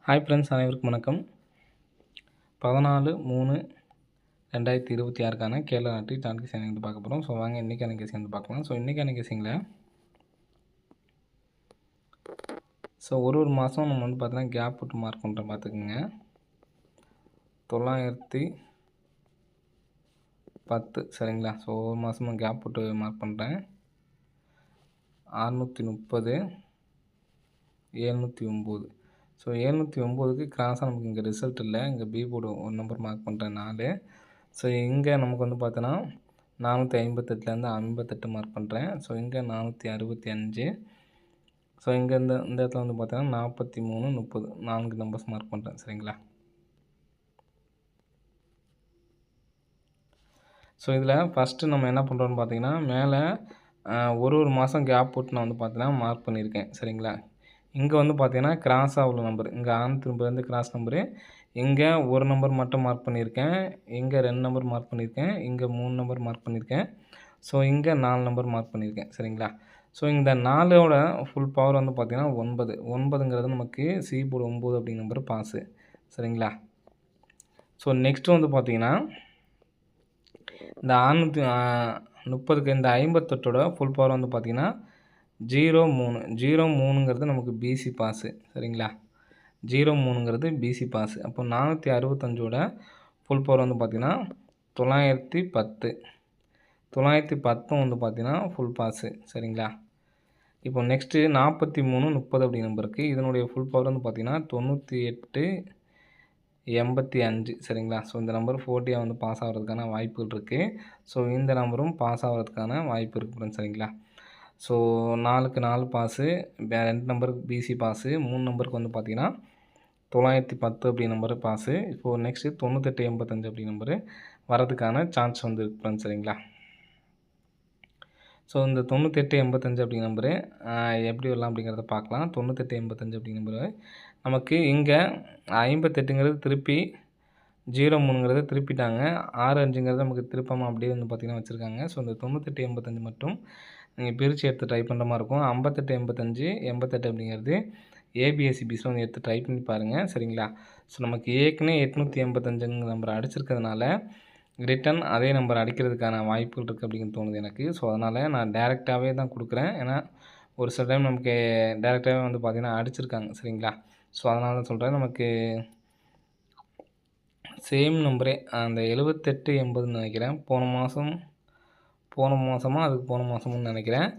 Hi friends, அனைவருக்கும் வணக்கம். 14/3/2026க்கான கேரளா நாட்டு டார்கெட் கேசிங் வந்து பார்க்க போகிறோம். ஸோ வாங்க இன்றைக்கான கேசிங் வந்து பார்க்கலாம். ஸோ இன்றைக்கான கேசிங்கில் ஒரு மாதம் நம்ம வந்து பார்த்தீங்கன்னா கேப் விட்டு மார்க் பண்ணுறோம். பார்த்துக்குங்க, 910 சரிங்களா. ஸோ ஒரு மாதம் கேப் விட்டு மார்க் பண்ணுறேன். 630, 709. ஸோ 709க்கு கிராஸாக நமக்கு இங்கே ரிசல்ட் இல்லை. இங்கே பி போர்டு ஒரு நம்பர் மார்க் பண்ணுறேன் 4. ஸோ இங்கே நமக்கு வந்து பார்த்தோன்னா 458லேருந்து 58 மார்க் பண்ணுறேன். ஸோ இங்கே 465. ஸோ இங்கே இந்த இடத்துல வந்து பார்த்தோன்னா 43, 30 4 நம்பர்ஸ் மார்க் பண்ணுறேன் சரிங்களா. ஸோ இதில் ஃபஸ்ட்டு நம்ம என்ன பண்ணுறோன்னு பார்த்தீங்கன்னா, மேலே ஒரு மாதம் கேப் போட்டு நான் வந்து பார்த்தீங்கன்னா மார்க் பண்ணியிருக்கேன் சரிங்களா. இங்கே வந்து பார்த்தீங்கன்னா கிராஸாக உள்ள நம்பர், இங்கே ஆனத்துலேருந்து கிராஸ் நம்பரு, இங்கே ஒரு நம்பர் மட்டும் மார்க் பண்ணியிருக்கேன், இங்கே 2 நம்பர் மார்க் பண்ணியிருக்கேன், இங்கே 3 நம்பர் மார்க் பண்ணியிருக்கேன், ஸோ இங்கே 4 நம்பர் மார்க் பண்ணியிருக்கேன் சரிங்களா. ஸோ இந்த 4ஓட ஃபுல் பவர் வந்து பார்த்திங்கன்னா 9. 9ங்கிறது நமக்கு சி போர்டு 9 அப்படிங்கிற நம்பர் பாஸு சரிங்களா. ஸோ நெக்ஸ்ட்டு வந்து பார்த்திங்கன்னா இந்த 630க்கு இந்த 58ஓட ஃபுல் பவர் வந்து பார்த்திங்கன்னா 03. 03ங்கிறது நமக்கு பிசி பாஸு சரிங்களா. 03ங்கிறது பிசி பாஸு. அப்போ 465ஓட ஃபுல் பவர் வந்து பார்த்திங்கன்னா 910. 910 வந்து பார்த்திங்கன்னா ஃபுல் பாஸு சரிங்களா. இப்போ நெக்ஸ்ட்டு 43, 30 அப்படி நம்பருக்கு இதனுடைய ஃபுல் பவர் வந்து பார்த்திங்கன்னா 98, 85 சரிங்களா. ஸோ இந்த நம்பர் 40 வந்து பாஸ் ஆகிறதுக்கான வாய்ப்புகள் இருக்குது. ஸோ இந்த நம்பரும் பாஸ் ஆகிறதுக்கான வாய்ப்பு இருக்குது சரிங்களா. ஸோ 4க்கு 4 பாஸு, 2 நம்பருக்கு பிசி பாஸு, 3 நம்பருக்கு வந்து பார்த்திங்கன்னா 910 அப்படி நம்பரு பாஸு. இப்போது நெக்ஸ்ட்டு 98, 85 அப்படி நம்பரு வரதுக்கான சான்ஸ் வந்து இருக்குது சரிங்களா. ஸோ இந்த 98, 85 அப்படி நம்பரு எப்படி வரலாம் அப்படிங்கிறத பார்க்கலாம். 98, 85 அப்படி நம்பரு நமக்கு இங்கே 58ங்கிறது திருப்பி 03ங்கிறத திருப்பிட்டாங்க. 65ங்கிறது நமக்கு திருப்பாமல் அப்படியே வந்து பார்த்திங்கன்னா வச்சுருக்காங்க. ஸோ இந்த 98, 85 மட்டும் நீங்கள் பிரித்து எடுத்து ட்ரை பண்ணுற மாதிரி இருக்கும். 58, 85, 88 அப்படிங்கிறது ஏபிஎஸ்சிபிஸில் வந்து எடுத்து ட்ரை பண்ணி பாருங்கள் சரிங்களா. ஸோ நமக்கு ஏற்கனவே 885ங்கிற நம்பர் அடிச்சிருக்கிறதுனால ரிட்டன் அதே நம்பர் அடிக்கிறதுக்கான வாய்ப்புகள் இருக்குது அப்படிங்கிறது தோணுது எனக்கு. ஸோ அதனால் நான் டேரெக்டாகவே தான் கொடுக்குறேன். ஏன்னா ஒரு சில டைம் நமக்கு டேரெக்டாகவே வந்து பார்த்திங்கன்னா அடிச்சிருக்காங்க சரிங்களா. ஸோ அதனால தான் சொல்கிறேன். நமக்கு சேம் நம்பரே அந்த 78, 80ன்னு நினைக்கிறேன். போன மாதமாக அதுக்கு போன மாதம்னு நினைக்கிறேன்.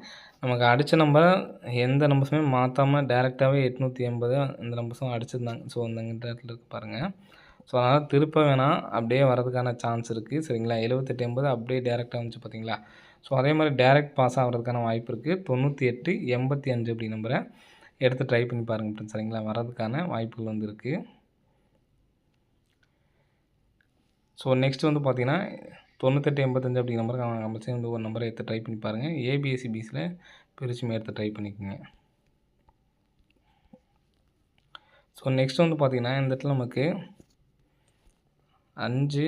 நமக்கு அடித்த நம்பர் எந்த நம்பர்ஸுமே மாற்றாமல் டேரெக்டாகவே 880 இந்த நம்பர்ஸும் அடிச்சிருந்தாங்க. ஸோ அந்த இடத்துல இருக்குது பாருங்கள். ஸோ அதனால் திருப்ப வேணாம், அப்படியே வரதுக்கான சான்ஸ் இருக்குது சரிங்களா. 78, 80 அப்படியே டேரெக்டாக வந்துச்சு பார்த்தீங்களா. ஸோ அதே மாதிரி டேரெக்ட் பாஸ் ஆகிறதுக்கான வாய்ப்பு இருக்குது. 98, 85 அப்படி நம்பரை எடுத்து ட்ரை பண்ணி பாருங்கள் சரிங்களா. வரதுக்கான வாய்ப்புகள் வந்து இருக்குது. ஸோ நெக்ஸ்ட் வந்து பார்த்திங்கன்னா 98, 85 அப்படிங்கிற நம்பருக்கு கம்பல்சரி வந்து ஒரு நம்பரை எடுத்து ட்ரை பண்ணி பாருங்கள். ஏபிஎஸ்சிபிஸில் பிரிச்சுமே எடுத்து ட்ரை பண்ணிக்கோங்க. ஸோ நெக்ஸ்ட் வந்து பார்த்திங்கன்னா இந்த இடத்துல நமக்கு 5,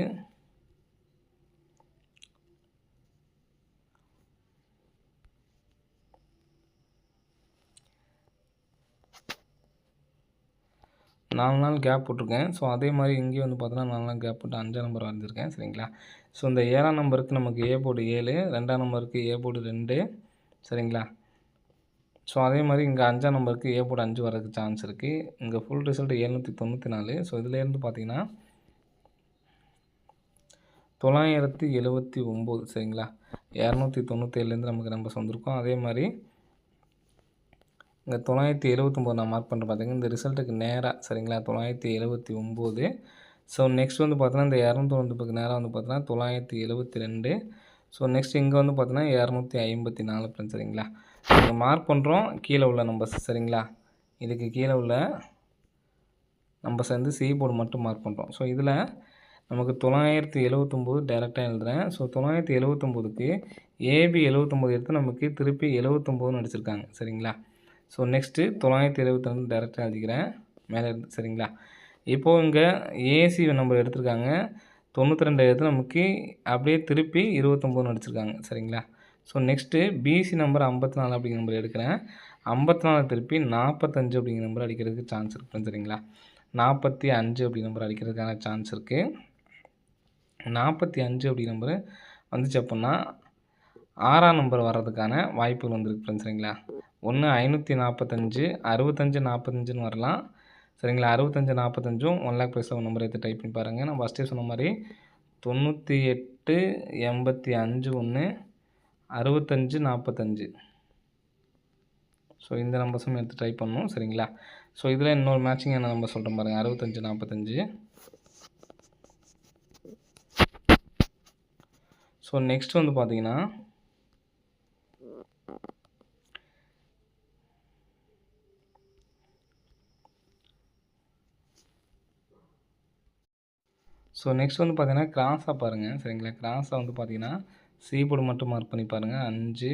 4 நாள் கேப் போட்டிருக்கேன். ஸோ அதே மாதிரி இங்கேயும் வந்து பார்த்தோன்னா 4 நாள் கேப் போட்டு 5ஆம் நம்பர் வந்திருக்கேன் சரிங்களா. ஸோ இந்த 7ஆம் நம்பருக்கு நமக்கு ஏ போர்டு 7, 2ஆம் நம்பருக்கு ஏ போர்டு 2 சரிங்களா. ஸோ அதே மாதிரி இங்கே 5ஆம் நம்பருக்கு ஏ போர்டு 5 வரதுக்கு சான்ஸ் இருக்குது. இங்கே ஃபுல் ரிசல்ட் 794. ஸோ இதுலேருந்து பார்த்தீங்கன்னா 979 சரிங்களா. 297லேருந்து நமக்கு நம்பர்ஸ் வந்திருக்கும். அதே மாதிரி இங்கே 979 நான் மார்க் பண்ணுறேன் பார்த்திங்கன்னா இந்த ரிசல்ட்டுக்கு நேராக சரிங்களா. 979. ஸோ நெக்ஸ்ட் வந்து பார்த்தோன்னா இந்த 290க்கு நேராக வந்து பார்த்தோன்னா 972. ஸோ நெக்ஸ்ட் இங்கே வந்து பார்த்தோன்னா 254 சரிங்களா. இங்கே மார்க் பண்ணுறோம் கீழே உள்ள நம்பர்ஸ் சரிங்களா. இதுக்கு கீழே உள்ள நம்பர்ஸ் வந்து சி போர்டு மட்டும் மார்க் பண்ணுறோம். ஸோ இதில் நமக்கு 979 டேரெக்டாக எழுதுகிறேன். ஸோ 979க்கு ஏபி 79 எடுத்து நமக்கு திருப்பி 79ன்னு அடிச்சிருக்காங்க சரிங்களா. ஸோ நெக்ஸ்ட்டு 972 டேரெக்டாக எழுதிக்கிறேன் மேலே இருந்து சரிங்களா. இப்போது இங்கே ஏசி நம்பர் எடுத்திருக்காங்க 92 எடுத்து நமக்கு அப்படியே திருப்பி 29ன்னு அடிச்சிருக்காங்க சரிங்களா. ஸோ நெக்ஸ்ட்டு பிசி நம்பர் 54 அப்படிங்கிற நம்பர் எடுக்கிறேன். 54 திருப்பி 45 அப்படிங்கிற நம்பர் அடிக்கிறதுக்கு சான்ஸ் இருக்குது சரிங்களா. 45 அப்படி நம்பர் அடிக்கிறதுக்கான சான்ஸ் இருக்குது. 45 அப்படி நம்பர் வந்துச்சு அப்படின்னா 6ஆம் நம்பர் வர்றதுக்கான வாய்ப்புகள் வந்துருக்கு ஃப்ரெண்ட்ஸ். சரிங்களா, ஒன்று 545 65 45ன்னு வரலாம். சரிங்களா, 65 45ம் 1 லேக் ப்ரைஸில் ஒரு நம்பர் எடுத்து டைப் பண்ணி பாருங்கள். நான் ஃபஸ்ட்டே சொன்ன மாதிரி 98 85 1 65 45. ஸோ இந்த நம்பர்ஸும் எடுத்து ட்ரை பண்ணணும். சரிங்களா, ஸோ இதில் இன்னொரு மேட்சிங் என்ன நம்பர் சொல்கிறேன் பாருங்கள், 65 45. ஸோ நெக்ஸ்ட் வந்து பார்த்தீங்கன்னா நெக்ஸ்ட் வந்து பார்த்தீங்கன்னா கிராஸாக பாருங்கள். சரிங்களா, கிராஸாக வந்து பார்த்தீங்கன்னா சி போர்டு மட்டும் மார்க் பண்ணி பாருங்கள். 5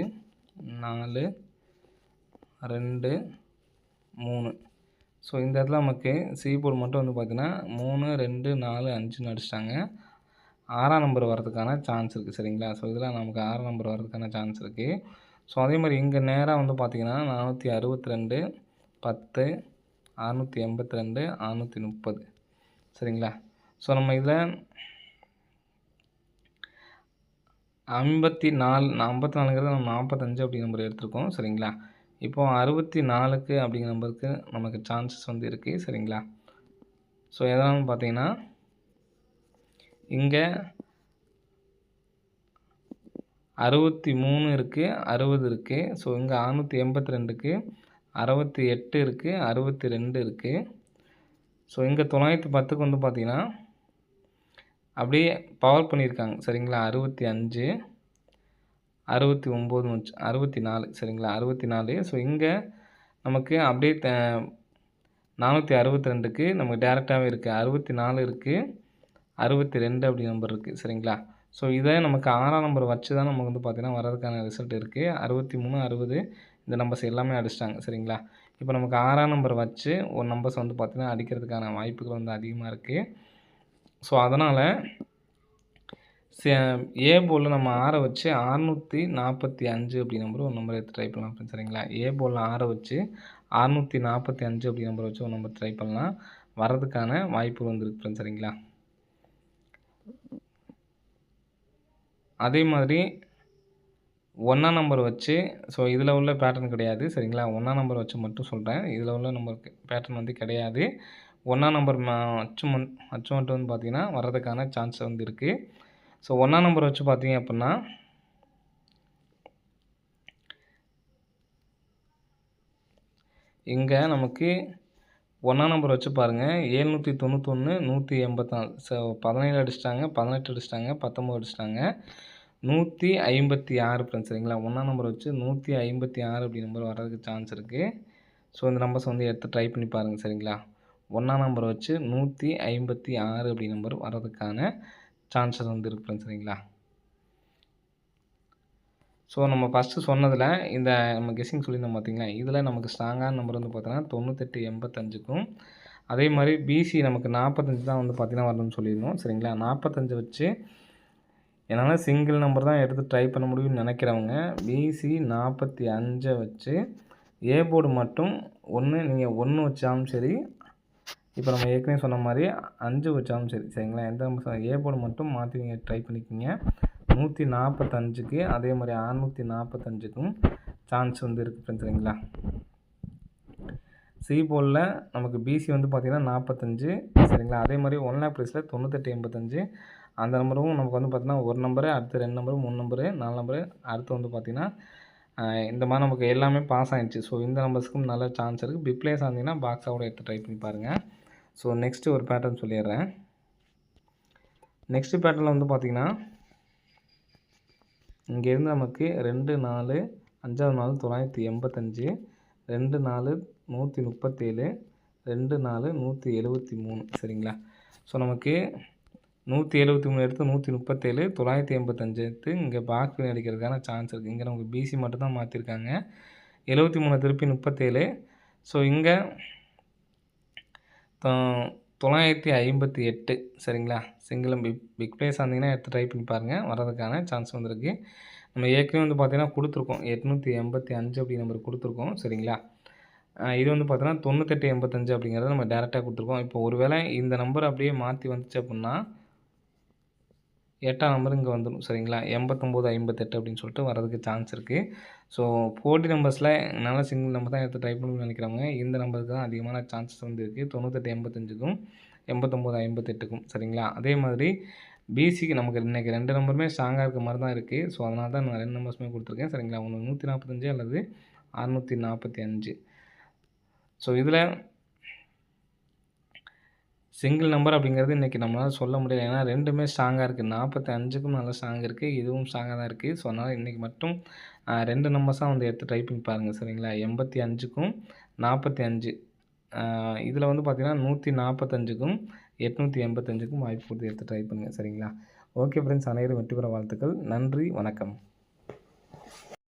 4 2 3. ஸோ இந்த இடத்துல நமக்கு சி போர்டு மட்டும் வந்து பார்த்தீங்கன்னா 3 2 4 5ன்னு அடிச்சிட்டாங்க. 6ஆம் நம்பர் வரதுக்கான சான்ஸ் இருக்குது. சரிங்களா, ஸோ இதில் நமக்கு 6ஆம் நம்பர் வரதுக்கான சான்ஸ் இருக்குது. ஸோ அதே மாதிரி இங்கே நேராக வந்து பார்த்தீங்கன்னா 462 10 682 630. சரிங்களா, ஸோ நம்ம இதில் 54ங்கிறத நம்ம 45 அப்படிங்கிற நம்பர் எடுத்திருக்கோம். சரிங்களா, இப்போ 64க்கு அப்படிங்கிற நம்பருக்கு நமக்கு சான்சஸ் வந்து இருக்குது. சரிங்களா, ஸோ எதனாலும் பார்த்தீங்கன்னா இங்கே 63 இருக்குது, 60 இருக்குது. ஸோ இங்கே 682க்கு 68 இருக்குது, 62 இருக்குது. ஸோ இங்கே 910க்கு வந்து பார்த்தீங்கன்னா அப்படியே பவர் பண்ணியிருக்காங்க. சரிங்களா, 65 69 வச்சு 64. சரிங்களா, 64. ஸோ இங்கே நமக்கு அப்படியே 462க்கு நமக்கு டேரெக்டாகவே இருக்குது. 64 இருக்குது, 62 அப்படி நம்பர் இருக்குது. சரிங்களா, ஸோ இதை நமக்கு 6ஆம் நம்பர் வச்சு தான் நமக்கு வந்து பார்த்திங்கன்னா வரதுக்கான ரிசல்ட் இருக்குது. 63 60 இந்த நம்பர்ஸ் எல்லாமே அடிச்சிட்டாங்க. சரிங்களா, இப்போ நமக்கு 6ஆம் நம்பர் வச்சு ஒரு நம்பர்ஸ் வந்து பார்த்திங்கன்னா அடிக்கிறதுக்கான வாய்ப்புகள் வந்து அதிகமாக இருக்குது. ஸோ அதனால் ஏ போர்டில் நம்ம 6 வச்சு 645 அப்படி நம்பர் ஒரு நம்பர் எடுத்து ட்ரை பண்ணலாம். சரிங்களா, ஏ போர்டில் 6 வச்சு 645 அப்படி நம்பர் வச்சு ஒரு நம்பர் ட்ரை பண்ணலாம். வர்றதுக்கான வாய்ப்பு வந்துருக்கு. சரிங்களா, அதே மாதிரி 1ஆம் நம்பர் வச்சு, ஸோ இதில் உள்ள பேட்டர்ன் கிடையாது. சரிங்களா, 1ஆம் நம்பர் வச்சு மட்டும் சொல்கிறேன். இதில் உள்ள நம்பருக்கு பேட்டர்ன் வந்து கிடையாது. 1ஆம் நம்பர் அச்சு மட்டும் வந்து பார்த்திங்கன்னா வர்றதுக்கான சான்ஸ் வந்து இருக்குது. ஸோ 1ஆம் நம்பர் வச்சு பார்த்தீங்க அப்படின்னா இங்கே நமக்கு 1ஆம் நம்பர் வச்சு பாருங்கள் 791 184. ஸோ 17 அடிச்சிட்டாங்க, 18 அடிச்சிட்டாங்க, 19 அடிச்சிட்டாங்க, 156 ஃப்ரெண்ட்ஸ். சரிங்களா, 1ஆம் நம்பர் வச்சு 156 அப்படி நம்பர் வர்றதுக்கு சான்ஸ் இருக்குது. ஸோ இந்த நம்பர்ஸ் வந்து எடுத்து ட்ரை பண்ணி பாருங்கள். சரிங்களா, 1ஆம் நம்பர் வச்சு 156 அப்படி நம்பர் வர்றதுக்கான சான்சஸ் வந்து இருக்குது ஃப்ரெண்ட்ஸ். சரிங்களா, ஸோ நம்ம ஃபஸ்ட்டு சொன்னதில் இந்த நம்ம கெஸ்ஸிங் சொல்லியிருந்தோம் பார்த்தீங்களா, இதில் நமக்கு ஸ்ட்ராங்கான நம்பர் வந்து பார்த்தோன்னா 98 85க்கும், அதே மாதிரி பிசி நமக்கு 45 தான் வந்து பார்த்திங்கன்னா வரணும்னு சொல்லியிருந்தோம். சரிங்களா, 45 வச்சு என்னால் சிங்கிள் நம்பர் தான் எடுத்து ட்ரை பண்ண முடியும்னு நினைக்கிறவங்க பிசி 45 வச்சு ஏ போர்டு மட்டும் நீங்கள் 1 வச்சாலும் சரி, இப்போ நம்ம ஏற்கனவே சொன்ன மாதிரி 5 வச்சாலும் சரி. சரிங்களா, எந்த நம்பர் ஏ போர்டு மட்டும் மாற்றி நீங்கள் ட்ரை பண்ணிக்கிங்க. 145க்கு அதே மாதிரி 645க்கும் சான்ஸ் வந்து இருக்குது ஃப்ரெண்ட்ஸ். சரிங்களா, சி போர்டில் நமக்கு பிசி வந்து பார்த்திங்கன்னா 45. சரிங்களா, அதே மாதிரி 1 லேக் ப்ரைஸில் 98 85 அந்த நம்பரும் நமக்கு வந்து பார்த்திங்கன்னா ஒரு நம்பரு, அடுத்து 2 நம்பரு, 3 நம்பரு, 4 நம்பரு, அடுத்து வந்து பார்த்திங்கன்னா இந்த மாதிரி நமக்கு எல்லாமே பாஸ் ஆகிடுச்சு. ஸோ இந்த நம்பர்ஸ்க்கும் நல்ல சான்ஸ் இருக்குது. பிக் பிளேஸ் ஆனீங்கன்னா பாக்ஸாவோட எடுத்து ட்ரை பண்ணி பாருங்கள். ஸோ நெக்ஸ்ட்டு ஒரு பேட்டர்ன் சொல்லிடுறேன். நெக்ஸ்ட்டு பேட்டர்னில் வந்து பார்த்திங்கன்னா இங்கேருந்து நமக்கு 2 4 5வது நாள் 985, 2 4 137, 2 4 173. சரிங்களா, ஸோ நமக்கு 173 எடுத்து 137, 985 எடுத்து இங்கே பாக்ஸ் பண்ணி அடிக்கிறதுக்கான சான்ஸ் இருக்குது. இங்கே நமக்கு பிசி மட்டும் தான் மாற்றிருக்காங்க. 73 திருப்பி 37. ஸோ இங்கே 958. சரிங்களா, சிங்கிளும் பிக் பிளேஸ் ஆனீங்கன்னா எடுத்து ட்ரை பண்ணி பாருங்கள். வர்றதுக்கான சான்ஸ் வந்துருக்கு. நம்ம ஏற்கனவே வந்து பார்த்திங்கன்னா கொடுத்துருக்கோம் 885 அப்படி நம்பர் கொடுத்துருக்கோம். சரிங்களா, இது வந்து பார்த்தீங்கன்னா 9885 அப்படிங்கிறத நம்ம டைரக்ட்டா குடுத்துருக்கோம். இப்போ ஒரு வேளை இந்த நம்பர் அப்படியே மாத்தி வந்துச்சு அப்புட்ன்னா 8ஆம் நம்பர் இங்க வந்துரும். சரிங்களா? 8958 அப்படின்னு சொல்லிட்டு வரதுக்கு சான்ஸ் இருக்கு. ஸோ 4 நம்பர்ஸ்ல என்னால சிங்கிள் நம்பர் தான் எடுத்து ட்ரை பண்ணணும்னு நெனைக்கிறவங்க, இந்த நம்பருக்கு தான் அதிகமான சான்சஸ் வந்து இருக்கு. 9885க்கும் 8958க்கும் சரிங்களா? அதே மாதிரி பிசிக்கு நமக்கு இன்னைக்கு 2 நம்பருமே ஸ்ட்ராங்கா இருக்க மாரி தான் இருக்கு. ஸோ அதனால தான் நான் 2 நம்பர்ஸுமே குடுத்துருக்கேன். சரிங்களா? ஒண்ணு 145 அல்லது 645. ஸோ இதில சிங்கிள் நம்பர் அப்படிங்கிறது இன்றைக்கி நம்மளால சொல்ல முடியல. ஏன்னா 2மே ஸ்ட்ராங்கா இருக்கு. 45க்கும் நல்லா ஸ்ட்ராங் இருக்கு. இதுவும் ஸ்ட்ராங்கா தான் இருக்கு. ஸோ, அதனால இன்னைக்கு மட்டும் 2 நம்பர்ஸா வந்து எடுத்து ட்ரை பண்ணி பாருங்க. சரிங்களா? 85க்கும் 45 இதில வந்து பார்த்தீங்கன்னா 145க்கும் 885க்கும் வாய்ப்பு குடுத்து எடுத்து ட்ரை பண்ணுங்க. சரிங்களா? ஓகே ஃப்ரெண்ட்ஸ், அனைவரும் வெற்றி பெற வாழ்த்துக்கள். நன்றி, வணக்கம்.